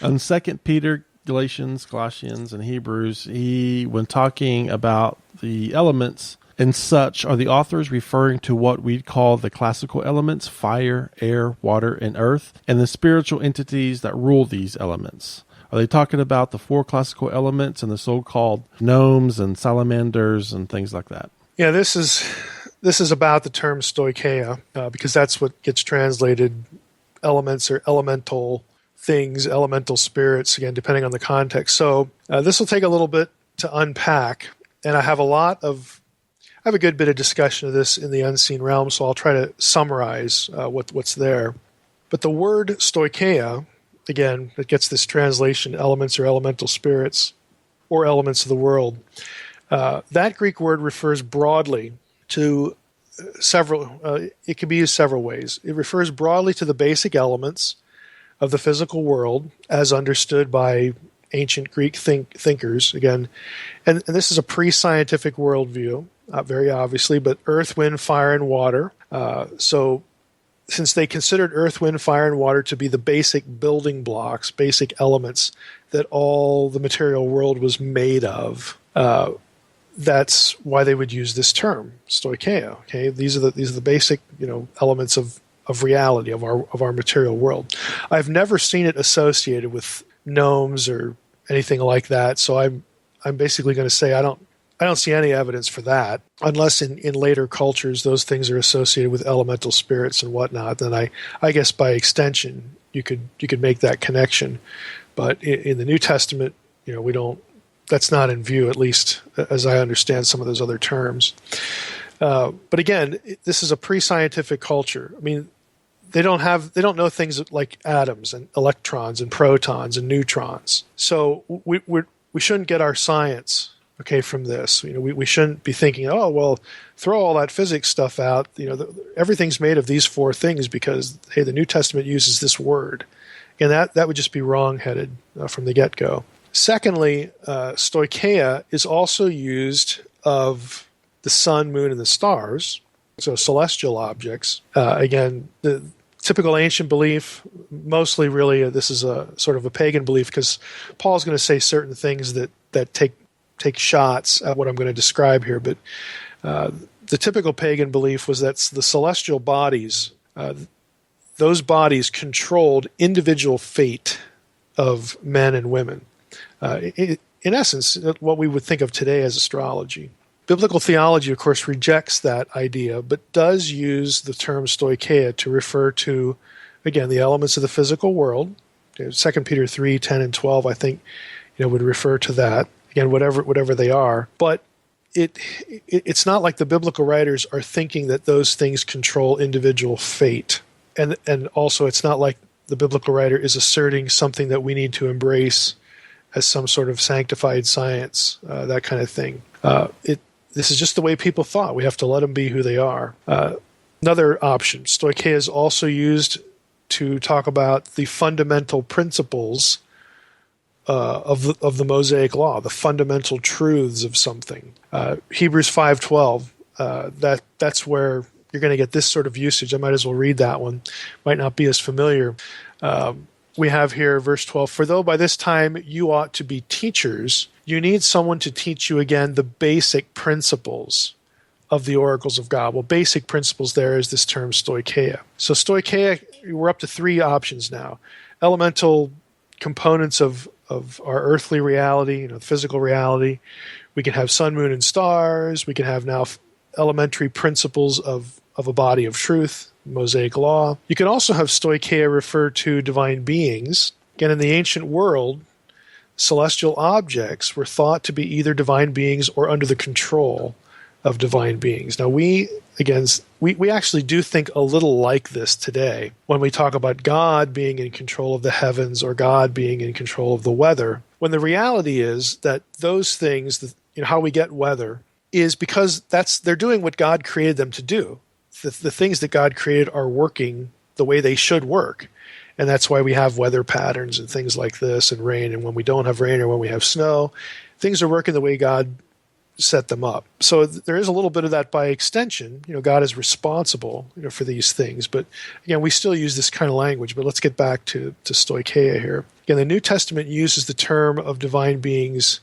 On Second Peter, Galatians, Colossians, and Hebrews, when talking about the elements and such, are the authors referring to what we'd call the classical elements, fire, air, water, and earth, and the spiritual entities that rule these elements? Are they talking about the four classical elements and the so-called gnomes and salamanders and things like that? Yeah, this is about the term stoicheia, because that's what gets translated elements or elemental things, elemental spirits, again, depending on the context. So this will take a little bit to unpack, and I have a good bit of discussion of this in the unseen realm, so I'll try to summarize what's there. But the word stoicheia, again, it gets this translation, elements or elemental spirits, or elements of the world. That Greek word refers broadly to several, it can be used several ways. It refers broadly to the basic elements of the physical world as understood by ancient Greek thinkers, again. And this is a pre-scientific worldview, very obviously, but earth, wind, fire, and water. So since they considered earth, wind, fire, and water to be the basic building blocks, basic elements that all the material world was made of, that's why they would use this term, stoicheia. Okay, these are the basic elements of reality of our material world. I've never seen it associated with gnomes or anything like that, so I'm basically going to say I don't see any evidence for that, unless in later cultures those things are associated with elemental spirits and whatnot. Then I guess by extension you could make that connection, but in the New Testament, we don't. That's not in view, at least as I understand some of those other terms. But again, this is a pre-scientific culture. I mean, they don't know things like atoms and electrons and protons and neutrons. So we shouldn't get our science from this. We shouldn't be thinking, oh well, throw all that physics stuff out. Everything's made of these four things because hey, the New Testament uses this word, and that would just be wrong-headed from the get-go. Secondly, stoicheia is also used of the sun, moon, and the stars, so celestial objects. Again, the typical ancient belief, mostly really this is a sort of a pagan belief because Paul's going to say certain things that take shots at what I'm going to describe here. But the typical pagan belief was that the celestial bodies, those bodies controlled individual fate of men and women. In essence, what we would think of today as astrology. Biblical theology, of course, rejects that idea, but does use the term stoicheia to refer to, again, the elements of the physical world. 2 Peter 3, 10, and 12, I think, would refer to that. Again, whatever they are. But it's not like the biblical writers are thinking that those things control individual fate. And also, it's not like the biblical writer is asserting something that we need to embrace as some sort of sanctified science, that kind of thing. This is just the way people thought. We have to let them be who they are. Another option, stoicheia is also used to talk about the fundamental principles of the Mosaic Law, the fundamental truths of something. Hebrews 5:12, that's where you're going to get this sort of usage. I might as well read that one. Might not be as familiar. We have here verse 12, for though by this time you ought to be teachers, you need someone to teach you again the basic principles of the oracles of God. Well, basic principles there is this term stoicheia. So stoicheia, we're up to three options now. Elemental components of our earthly reality, physical reality. We can have sun, moon, and stars. We can have now elementary principles of a body of truth, Mosaic Law. You can also have stoicheia refer to divine beings. Again, in the ancient world, celestial objects were thought to be either divine beings or under the control of divine beings. Now, we actually do think a little like this today when we talk about God being in control of the heavens or God being in control of the weather, when the reality is that those things, how we get weather, is because they're doing what God created them to do. The things that God created are working the way they should work. And that's why we have weather patterns and things like this and rain. And when we don't have rain or when we have snow, things are working the way God set them up. So there is a little bit of that by extension. God is responsible, for these things. But again, we still use this kind of language. But let's get back to stoicheia here. Again, the New Testament uses the term of divine beings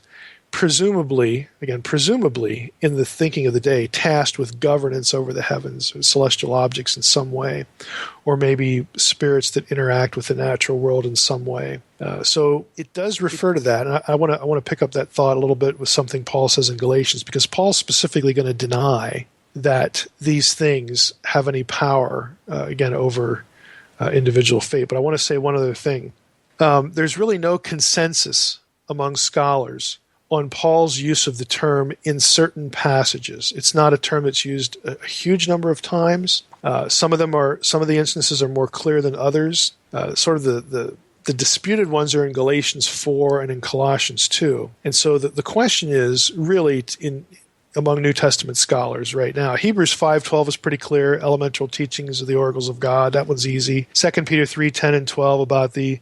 presumably, in the thinking of the day, tasked with governance over the heavens, or celestial objects in some way, or maybe spirits that interact with the natural world in some way. So it does refer to that, and I want to pick up that thought a little bit with something Paul says in Galatians, because Paul's specifically going to deny that these things have any power, again, over individual fate. But I want to say one other thing. There's really no consensus among scholars on Paul's use of the term in certain passages. It's not a term that's used a huge number of times. Some of the instances are more clear than others. Sort of the disputed ones are in Galatians 4 and in Colossians 2. And so the question is really among New Testament scholars right now. Hebrews 5:12 is pretty clear. Elemental teachings of the oracles of God. That one's easy. 2 Peter 3:10 and 12 about the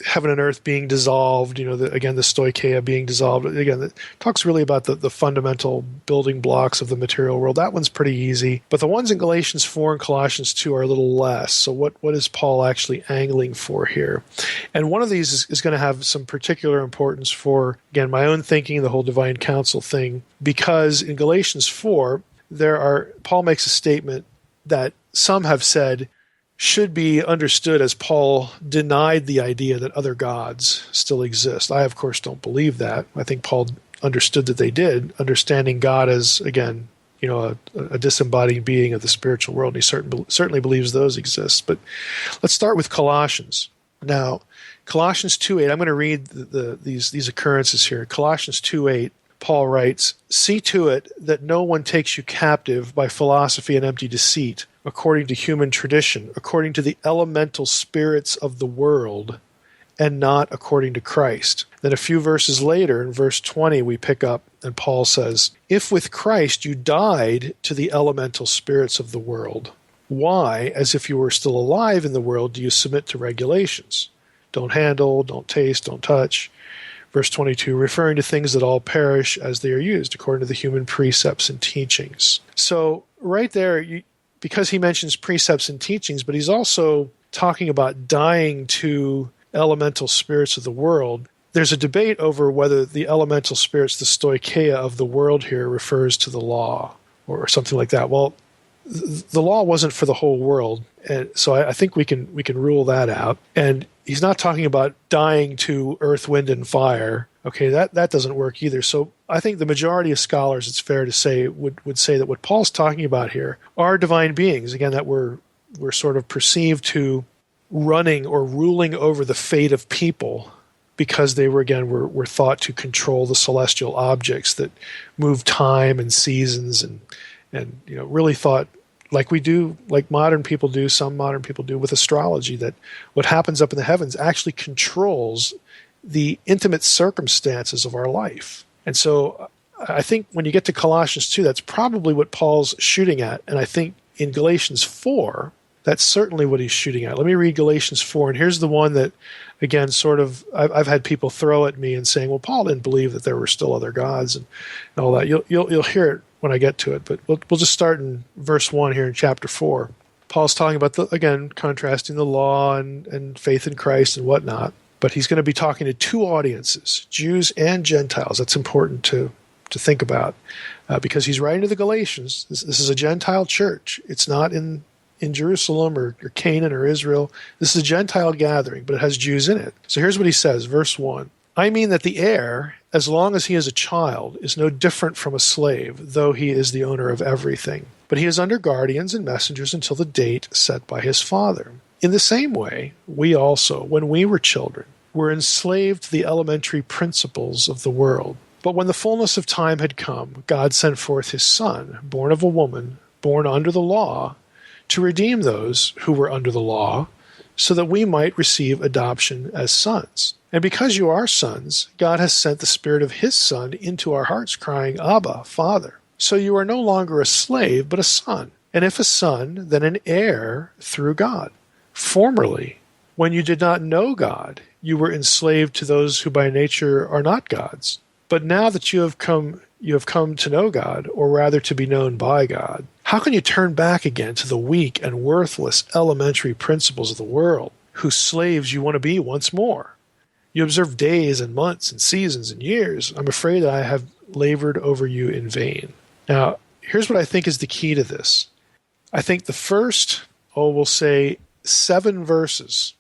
heaven and earth being dissolved, the stoicheia being dissolved. Again, it talks really about the fundamental building blocks of the material world. That one's pretty easy. But the ones in Galatians 4 and Colossians 2 are a little less. So what is Paul actually angling for here? And one of these is going to have some particular importance for, again, my own thinking, the whole divine counsel thing, because in Galatians 4, Paul makes a statement that some have said should be understood as Paul denied the idea that other gods still exist. I, of course, don't believe that. I think Paul understood that they did, understanding God as, again, a disembodied being of the spiritual world. And he certainly believes those exist. But let's start with Colossians. Now, Colossians 2:8, I'm going to read these occurrences here. Colossians 2:8, Paul writes, "See to it that no one takes you captive by philosophy and empty deceit, according to human tradition, according to the elemental spirits of the world, and not according to Christ." Then a few verses later, in verse 20, we pick up, and Paul says, "If with Christ you died to the elemental spirits of the world, why, as if you were still alive in the world, do you submit to regulations? Don't handle, don't taste, don't touch." Verse 22, referring to things that all perish as they are used, according to the human precepts and teachings. So right there, because he mentions precepts and teachings, but he's also talking about dying to elemental spirits of the world. There's a debate over whether the elemental spirits, the stoicheia of the world here, refers to the law or something like that. Well, the law wasn't for the whole world, and so I think we can rule that out. And he's not talking about dying to earth, wind, and fire. Okay, that doesn't work either. So I think the majority of scholars, it's fair to say, would say that what Paul's talking about here are divine beings, again, that were sort of perceived to running or ruling over the fate of people because they were thought to control the celestial objects that move time and seasons and really thought, like modern people do, some modern people do with astrology, that what happens up in the heavens actually controls the intimate circumstances of our life. And so I think when you get to Colossians 2, that's probably what Paul's shooting at. And I think in Galatians 4, that's certainly what he's shooting at. Let me read Galatians 4, and here's the one that, again, sort of, I've had people throw at me and saying, well, Paul didn't believe that there were still other gods and all that. You'll hear it when I get to it, but we'll just start in verse 1 here in chapter 4. Paul's talking about, contrasting the law and faith in Christ and whatnot, but he's going to be talking to two audiences, Jews and Gentiles. That's important to think about because he's writing to the Galatians. This is a Gentile church. It's not in Jerusalem or Canaan or Israel. This is a Gentile gathering, but it has Jews in it. So here's what he says, verse 1. "I mean that the heir, as long as he is a child, is no different from a slave, though he is the owner of everything. But he is under guardians and messengers until the date set by his father. In the same way, we also, when we were children, were enslaved to the elementary principles of the world. But when the fullness of time had come, God sent forth his Son, born of a woman, born under the law, to redeem those who were under the law, so that we might receive adoption as sons. And because you are sons, God has sent the Spirit of his Son into our hearts, crying, Abba, Father. So you are no longer a slave, but a son. And if a son, then an heir through God. Formerly, when you did not know God, you were enslaved to those who by nature are not gods. But now that you have come to know God, or rather to be known by God, how can you turn back again to the weak and worthless elementary principles of the world, whose slaves you want to be once more? You observe days and months and seasons and years. I'm afraid that I have labored over you in vain. Now, here's what I think is the key to this. I think the first, we'll say 7 verses,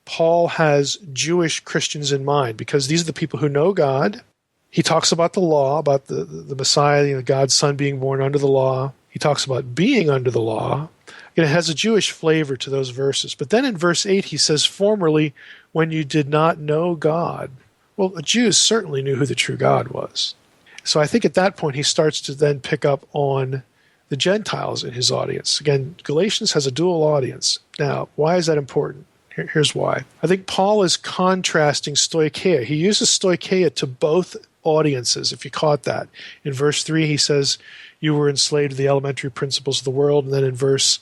Paul has Jewish Christians in mind, because these are the people who know God. He talks about the law, about the Messiah, God's Son being born under the law. He talks about being under the law. It has a Jewish flavor to those verses. But then in verse 8, he says, formerly, when you did not know God. Well, the Jews certainly knew who the true God was. So I think at that point, he starts to then pick up on the Gentiles in his audience. Again, Galatians has a dual audience. Now, why is that important? Here's why. I think Paul is contrasting stoicheia. He uses stoicheia to both audiences, if you caught that. In verse 3, he says, you were enslaved to the elementary principles of the world. And then in verse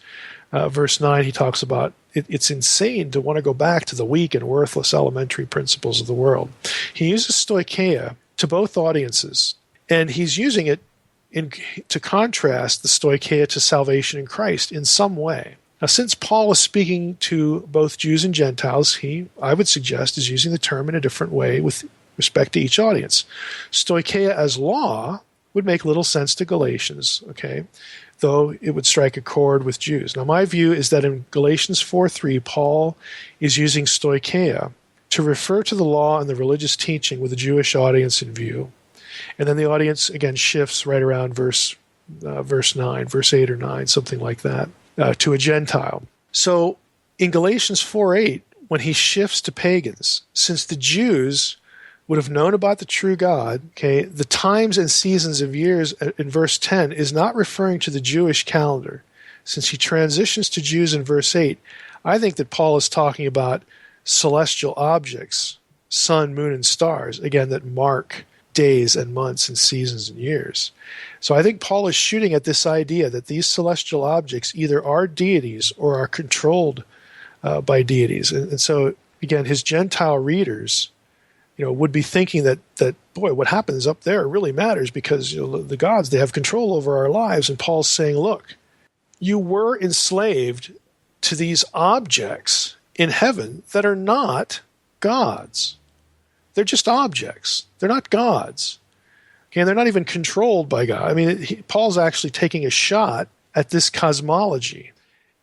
9, he talks about it's insane to want to go back to the weak and worthless elementary principles of the world. He uses stoicheia to both audiences, and he's using it to contrast the stoicheia to salvation in Christ in some way. Now, since Paul is speaking to both Jews and Gentiles, I would suggest, is using the term in a different way with respect to each audience. Stoicheia as law would make little sense to Galatians, okay, though it would strike a chord with Jews. Now, my view is that in Galatians 4:3, Paul is using stoicheia to refer to the law and the religious teaching with a Jewish audience in view. And then the audience, again, shifts right around verse 9, verse 8 or 9, something like that, to a Gentile. So in Galatians 4:8, when he shifts to pagans, since the Jews would have known about the true God, okay, the times and seasons of years in verse 10 is not referring to the Jewish calendar. Since he transitions to Jews in verse 8, I think that Paul is talking about celestial objects, sun, moon, and stars, again, that mark days and months and seasons and years. So I think Paul is shooting at this idea that these celestial objects either are deities or are controlled by deities. And so, again, his Gentile readers would be thinking that boy, what happens up there really matters because the gods, they have control over our lives. And Paul's saying, look, you were enslaved to these objects in heaven that are not gods. They're just objects. They're not gods. Okay, and they're not even controlled by God. I mean, Paul's actually taking a shot at this cosmology.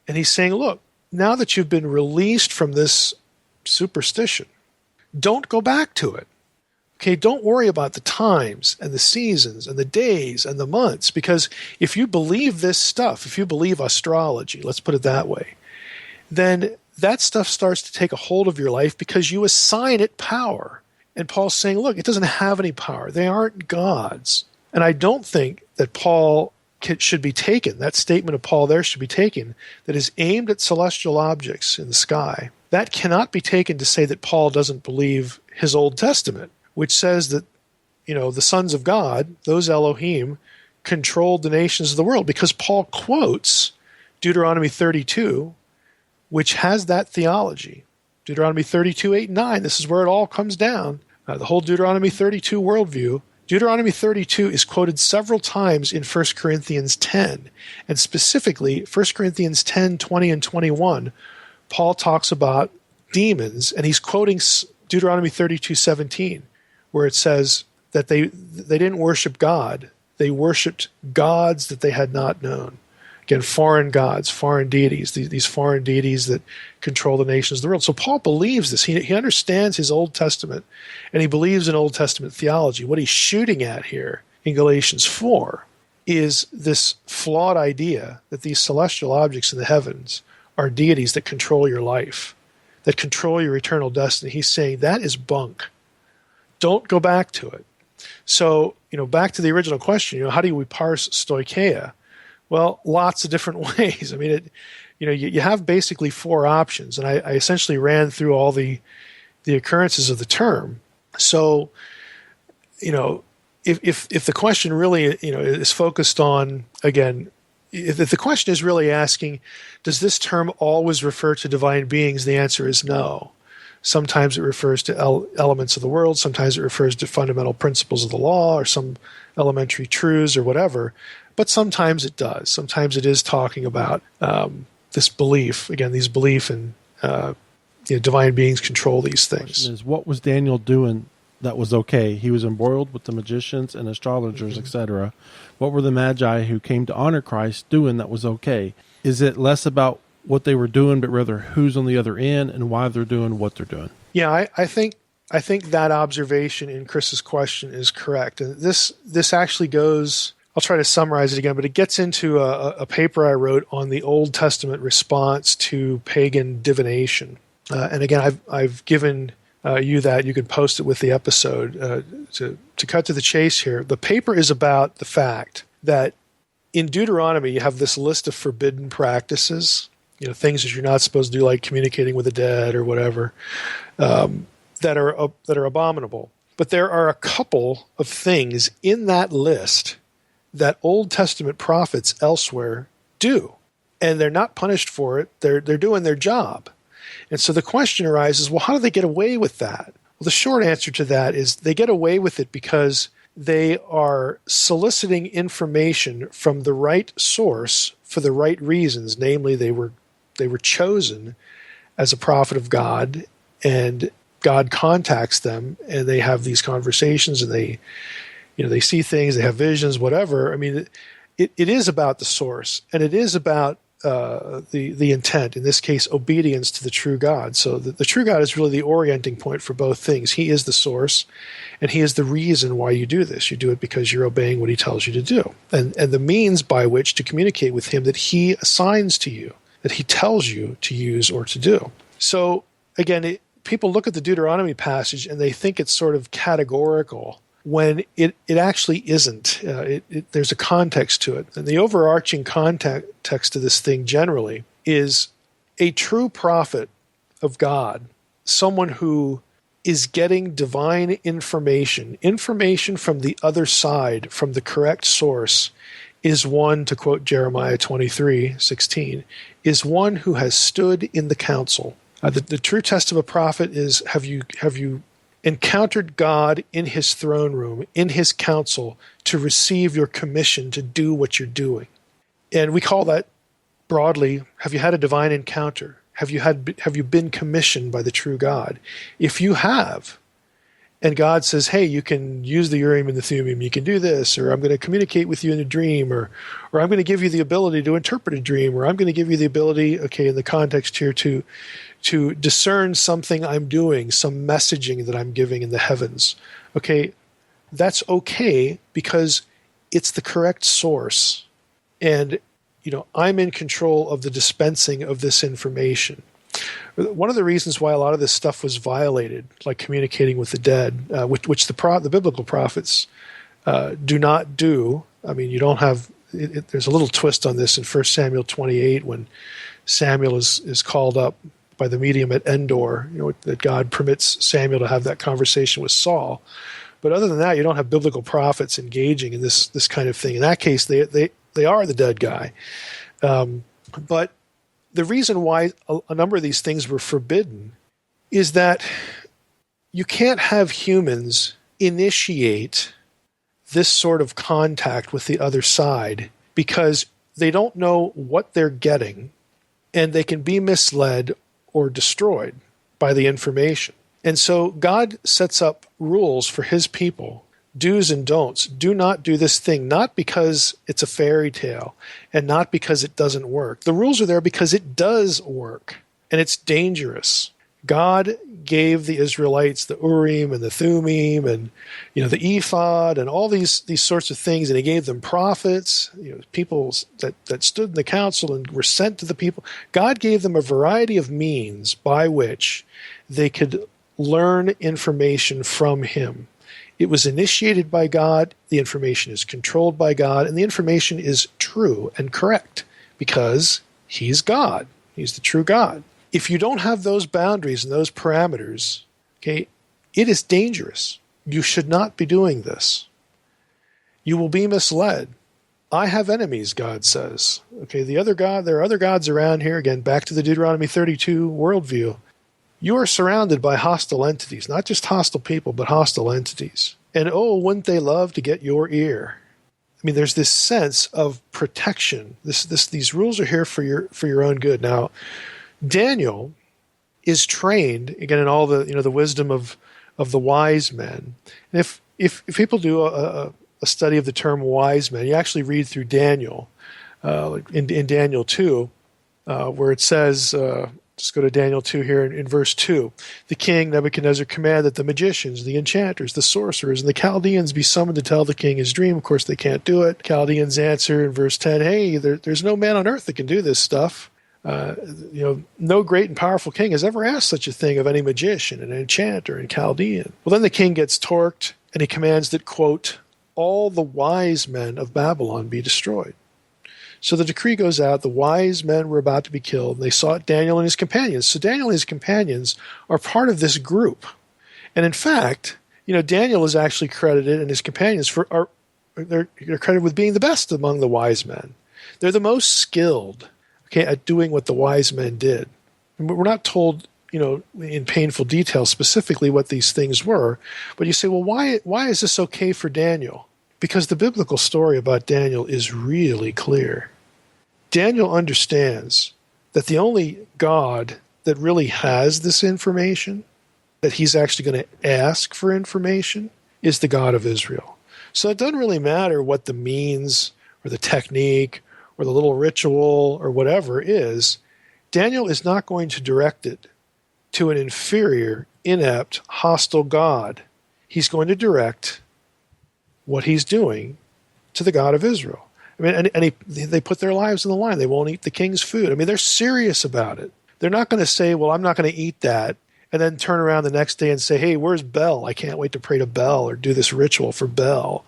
And he's saying, look, now that you've been released from this superstition, don't go back to it. Okay, don't worry about the times and the seasons and the days and the months, because if you believe this stuff, if you believe astrology, let's put it that way, then that stuff starts to take a hold of your life because you assign it power. And Paul's saying, look, it doesn't have any power. They aren't gods. And I don't think that Paul should be taken, that statement of Paul there should be taken, that is aimed at celestial objects in the sky. That cannot be taken to say that Paul doesn't believe his Old Testament, which says that, the sons of God, those Elohim, controlled the nations of the world, because Paul quotes Deuteronomy 32, which has that theology. Deuteronomy 32, 8, and 9, this is where it all comes down. The whole Deuteronomy 32 worldview. Deuteronomy 32 is quoted several times in 1 Corinthians 10, and specifically 1 Corinthians 10, 20, and 21, Paul talks about demons, and he's quoting Deuteronomy 32:17, where it says that they didn't worship God. They worshipped gods that they had not known. Again, foreign gods, foreign deities, these foreign deities that control the nations of the world. So Paul believes this. He understands his Old Testament, and he believes in Old Testament theology. What he's shooting at here in Galatians 4 is this flawed idea that these celestial objects in the heavens are deities that control your life, that control your eternal destiny. He's saying that is bunk. Don't go back to it. So, back to the original question, how do we parse stoicheia? Well, lots of different ways. I mean, you have basically 4 options, and I essentially ran through all the occurrences of the term. So, if the question really, is focused on, again, if the question is really asking, does this term always refer to divine beings? The answer is no. Sometimes it refers to elements of the world. Sometimes it refers to fundamental principles of the law or some elementary truths or whatever. But sometimes it does. Sometimes it is talking about this belief. Again, these belief in divine beings control these things. The question is, what was Daniel doing that was okay? He was embroiled with the magicians and astrologers, etc. What were the magi who came to honor Christ doing that was okay? Is it less about what they were doing, but rather who's on the other end and why they're doing what they're doing? Yeah, I think that observation in Chris's question is correct. And this actually goes, I'll try to summarize it again, but it gets into a paper I wrote on the Old Testament response to pagan divination. And again, I've given you that. You can post it with the episode. To cut to the chase here, the paper is about the fact that in Deuteronomy, you have this list of forbidden practices, things that you're not supposed to do, like communicating with the dead or whatever, that are abominable. But there are a couple of things in that list that Old Testament prophets elsewhere do, and they're not punished for it. They're doing their job. And so the question arises, well, how do they get away with that? Well, the short answer to that is they get away with it because they are soliciting information from the right source for the right reasons. Namely, they were chosen as a prophet of God, and God contacts them, and they have these conversations, and they see things, they have visions, whatever. I mean, it is about the source, and it is about the intent, in this case, obedience to the true God. So the true God is really the orienting point for both things. He is the source, and he is the reason why you do this. You do it because you're obeying what he tells you to do, and the means by which to communicate with him that he assigns to you, that he tells you to use or to do. So again, people look at the Deuteronomy passage and they think it's sort of categorical, when it actually isn't. There's a context to it. And the overarching context to this thing generally is a true prophet of God, someone who is getting divine information from the other side, from the correct source, is one, to quote Jeremiah 23:16, is one who has stood in the council. The true test of a prophet is, have you encountered God in his throne room, in his council, to receive your commission to do what you're doing? And we call that broadly, have you had a divine encounter? Have you been commissioned by the true God? If you have, and God says, hey, you can use the Urim and the Thummim, you can do this, or I'm going to communicate with you in a dream, or I'm going to give you the ability to interpret a dream, or I'm going to give you the ability, okay, in the context here, to discern something I'm doing, some messaging that I'm giving in the heavens. Okay, that's okay because it's the correct source. And, I'm in control of the dispensing of this information. One of the reasons why a lot of this stuff was violated, like communicating with the dead, which the biblical prophets do not do. I mean, you don't have, there's a little twist on this in 1 Samuel 28 when Samuel is called up by the medium at Endor, that God permits Samuel to have that conversation with Saul. But other than that, you don't have biblical prophets engaging in this kind of thing. In that case, they are the dead guy. But the reason why a number of these things were forbidden is that you can't have humans initiate this sort of contact with the other side because they don't know what they're getting, and they can be misled or destroyed by the information. And so God sets up rules for his people, do's and don'ts. Do not do this thing, not because it's a fairy tale and not because it doesn't work. The rules are there because it does work, and it's dangerous. God gave the Israelites the Urim and the Thummim and the ephod and all these sorts of things, and he gave them prophets, people that stood in the council and were sent to the people. God gave them a variety of means by which they could learn information from him. It was initiated by God, the information is controlled by God, and the information is true and correct because he's God. He's the true God. If you don't have those boundaries and those parameters, okay, it is dangerous. You should not be doing this. You will be misled. I have enemies, God says. Okay, there are other gods around here. Again, back to the Deuteronomy 32 worldview. You are surrounded by hostile entities, not just hostile people, but hostile entities. And oh, wouldn't they love to get your ear? I mean, there's this sense of protection. These rules are here for your own good. Now, Daniel is trained again in all the wisdom of the wise men. And if people do a study of the term wise men, you actually read through Daniel, in Daniel 2, where it says. Just go to Daniel 2 here in verse 2. The king Nebuchadnezzar commanded the magicians, the enchanters, the sorcerers, and the Chaldeans be summoned to tell the king his dream. Of course, they can't do it. Chaldeans answer in verse 10, hey, there's no man on earth that can do this stuff. No great and powerful king has ever asked such a thing of any magician, an enchanter, and Chaldean. Well, then the king gets torqued, and he commands that, quote, all the wise men of Babylon be destroyed. So the decree goes out, the wise men were about to be killed, and they sought Daniel and his companions. So Daniel and his companions are part of this group. And in fact, Daniel is actually credited, and his companions they're credited with being the best among the wise men. They're the most skilled, at doing what the wise men did. And we're not told, in painful detail specifically what these things were, but you say, well, why is this okay for Daniel? Because the biblical story about Daniel is really clear. Daniel understands that the only God that really has this information, that he's actually going to ask for information, is the God of Israel. So it doesn't really matter what the means or the technique or the little ritual or whatever is. Daniel is not going to direct it to an inferior, inept, hostile God. He's going to direct what he's doing to the God of Israel. I mean, and they put their lives on the line. They won't eat the king's food. I mean, they're serious about it. They're not going to say, well, I'm not going to eat that, and then turn around the next day and say, hey, where's Bel? I can't wait to pray to Bel or do this ritual for Bel,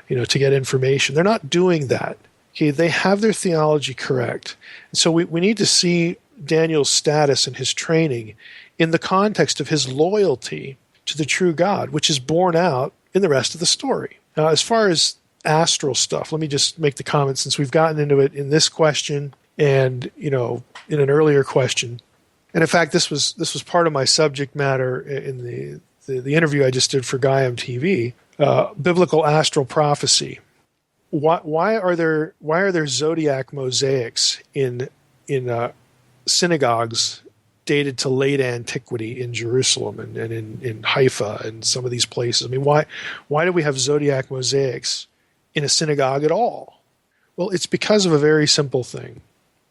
to get information. They're not doing that. Okay, they have their theology correct. And so we need to see Daniel's status and his training in the context of his loyalty to the true God, which is borne out in the rest of the story. Now, as far as astral stuff, let me just make the comment, since we've gotten into it in this question and, in an earlier question. And in fact, this was part of my subject matter in the interview I just did for Gaiam TV, biblical astral prophecy. Why are there zodiac mosaics in synagogues dated to late antiquity in Jerusalem and in Haifa and some of these places? I mean, why do we have zodiac mosaics in a synagogue at all? Well, it's because of a very simple thing.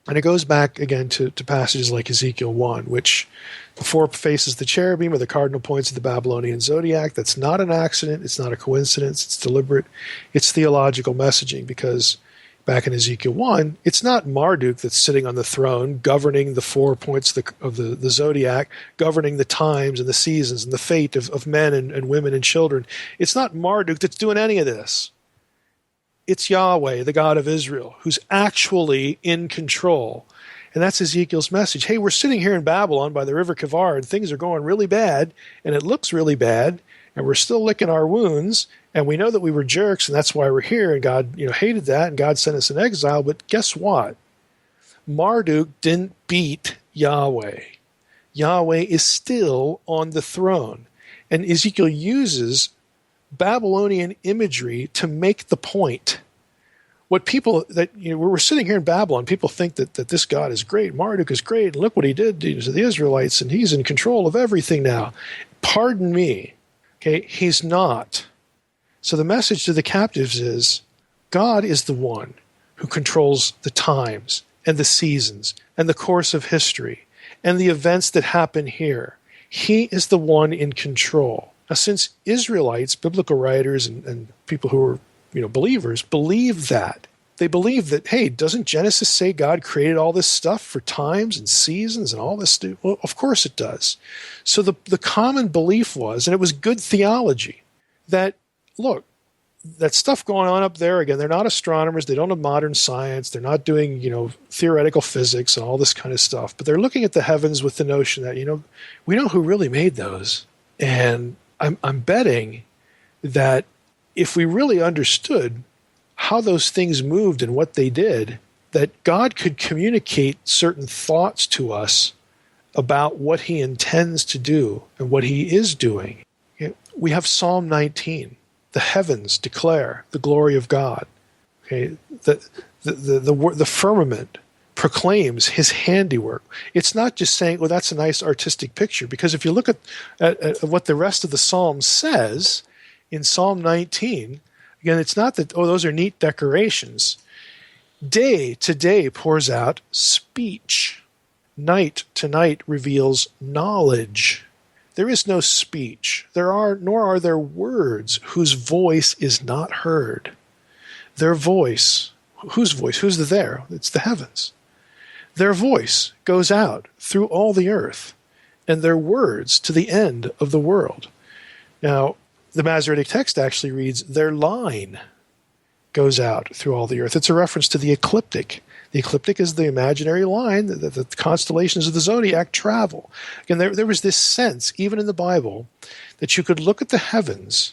And it goes back again to passages like Ezekiel 1, which the four faces of the cherubim are the cardinal points of the Babylonian zodiac. That's not an accident. It's not a coincidence. It's deliberate. It's theological messaging, because back in Ezekiel 1, it's not Marduk that's sitting on the throne governing the 4 points of the zodiac, governing the times and the seasons and the fate of men and women and children. It's not Marduk that's doing any of this. It's Yahweh, the God of Israel, who's actually in control. And that's Ezekiel's message. Hey, we're sitting here in Babylon by the river Kivar, and things are going really bad, and it looks really bad, and we're still licking our wounds, and we know that we were jerks, and that's why we're here, and God hated that, and God sent us in exile. But guess what? Marduk didn't beat Yahweh. Yahweh is still on the throne. And Ezekiel uses Babylonian imagery to make the point. What people we're sitting here in Babylon, people think that this God is great, Marduk is great, and look what he did to the Israelites, and he's in control of everything now. Pardon me. Okay, he's not. So the message to the captives is, God is the one who controls the times and the seasons and the course of history and the events that happen here. He is the one in control. Now, since Israelites, biblical writers, and people who are believers believe that, they believe that, hey, doesn't Genesis say God created all this stuff for times and seasons and all this stuff? Well, of course it does. So the common belief was, and it was good theology, that, look, that stuff going on up there, again, they're not astronomers, they don't have modern science, they're not doing, theoretical physics and all this kind of stuff, but they're looking at the heavens with the notion that, we know who really made those. And I'm betting that if we really understood how those things moved and what they did, that God could communicate certain thoughts to us about what he intends to do and what he is doing. Okay? We have Psalm 19. The heavens declare the glory of God. Okay? The firmament proclaims his handiwork. It's not just saying, well, that's a nice artistic picture, because if you look at what the rest of the Psalm says in Psalm 19, again, it's not that, oh, those are neat decorations. Day to day pours out speech. Night to night reveals knowledge. There is no speech. Nor are there words whose voice is not heard. Their voice, whose voice? Who's the there? It's the heavens. Their voice goes out through all the earth, and their words to the end of the world. Now, the Masoretic text actually reads, their line goes out through all the earth. It's a reference to the ecliptic. The ecliptic is the imaginary line that the constellations of the Zodiac travel. Again, there was this sense, even in the Bible, that you could look at the heavens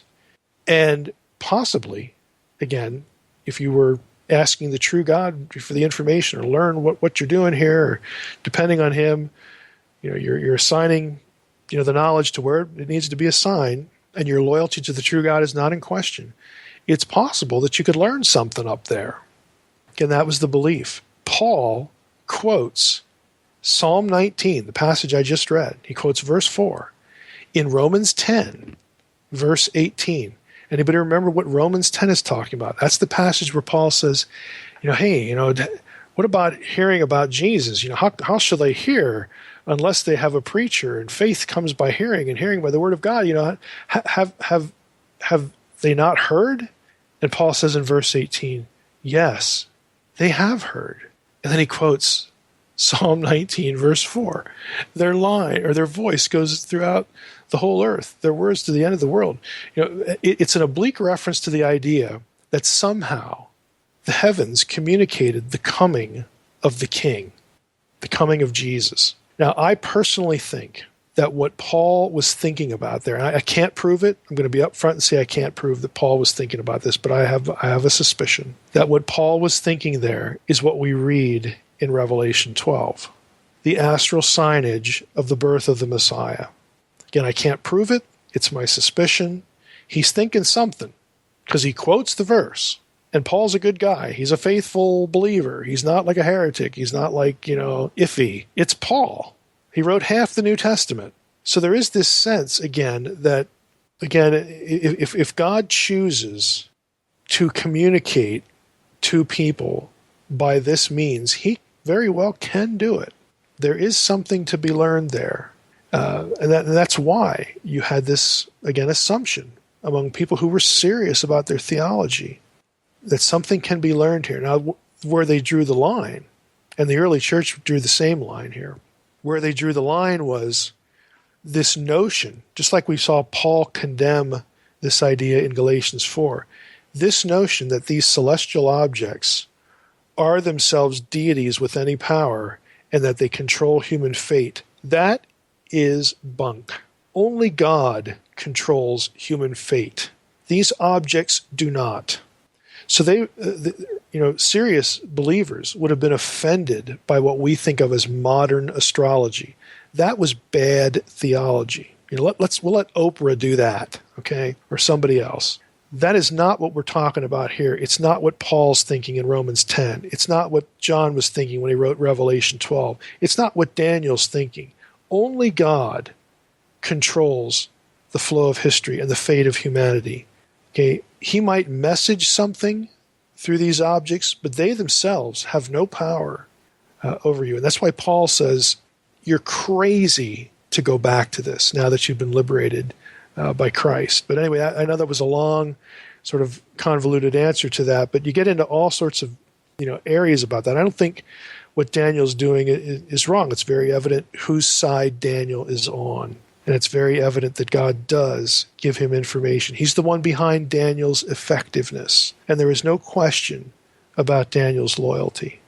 and possibly, again, if you were asking the true God for the information or learn what you're doing here, or depending on him, you're assigning, the knowledge to where it needs to be assigned, and your loyalty to the true God is not in question. It's possible that you could learn something up there. And that was the belief. Paul quotes Psalm 19, the passage I just read. He quotes verse 4 in Romans 10, verse 18. Anybody remember what Romans 10 is talking about? That's the passage where Paul says, hey, what about hearing about Jesus? How shall they hear unless they have a preacher? And faith comes by hearing, and hearing by the word of God. Have they not heard? And Paul says in verse 18, yes, they have heard. And then he quotes Psalm 19, verse 4. Their line or their voice goes throughout the whole earth, their words to the end of the world. It's an oblique reference to the idea that somehow the heavens communicated the coming of the King, the coming of Jesus. Now, I personally think that what Paul was thinking about there, and I can't prove it. I'm going to be upfront and say I can't prove that Paul was thinking about this, but I have a suspicion that what Paul was thinking there is what we read in Revelation 12, the astral signage of the birth of the Messiah. Again, I can't prove it. It's my suspicion. He's thinking something because he quotes the verse. And Paul's a good guy. He's a faithful believer. He's not like a heretic. He's not like, iffy. It's Paul. He wrote half the New Testament. So there is this sense, if God chooses to communicate to people by this means, he very well can do it. There is something to be learned there. And that's why you had this, assumption among people who were serious about their theology, that something can be learned here. Now, where they drew the line, and the early church drew the same line here, where they drew the line was this notion, just like we saw Paul condemn this idea in Galatians 4, this notion that these celestial objects are themselves deities with any power and that they control human fate. That is bunk. Only God controls human fate. These objects do not. So serious believers would have been offended by what we think of as modern astrology. That was bad theology. We'll let Oprah do that, okay, or somebody else. That is not what we're talking about here. It's not what Paul's thinking in Romans 10. It's not what John was thinking when he wrote Revelation 12. It's not what Daniel's thinking. Only God controls the flow of history and the fate of humanity. Okay, he might message something through these objects, but they themselves have no power over you. And that's why Paul says, you're crazy to go back to this now that you've been liberated by Christ. But anyway, I know that was a long, sort of convoluted answer to that, but you get into all sorts of areas about that. I don't think what Daniel's doing is wrong. It's very evident whose side Daniel is on. And it's very evident that God does give him information. He's the one behind Daniel's effectiveness. And there is no question about Daniel's loyalty.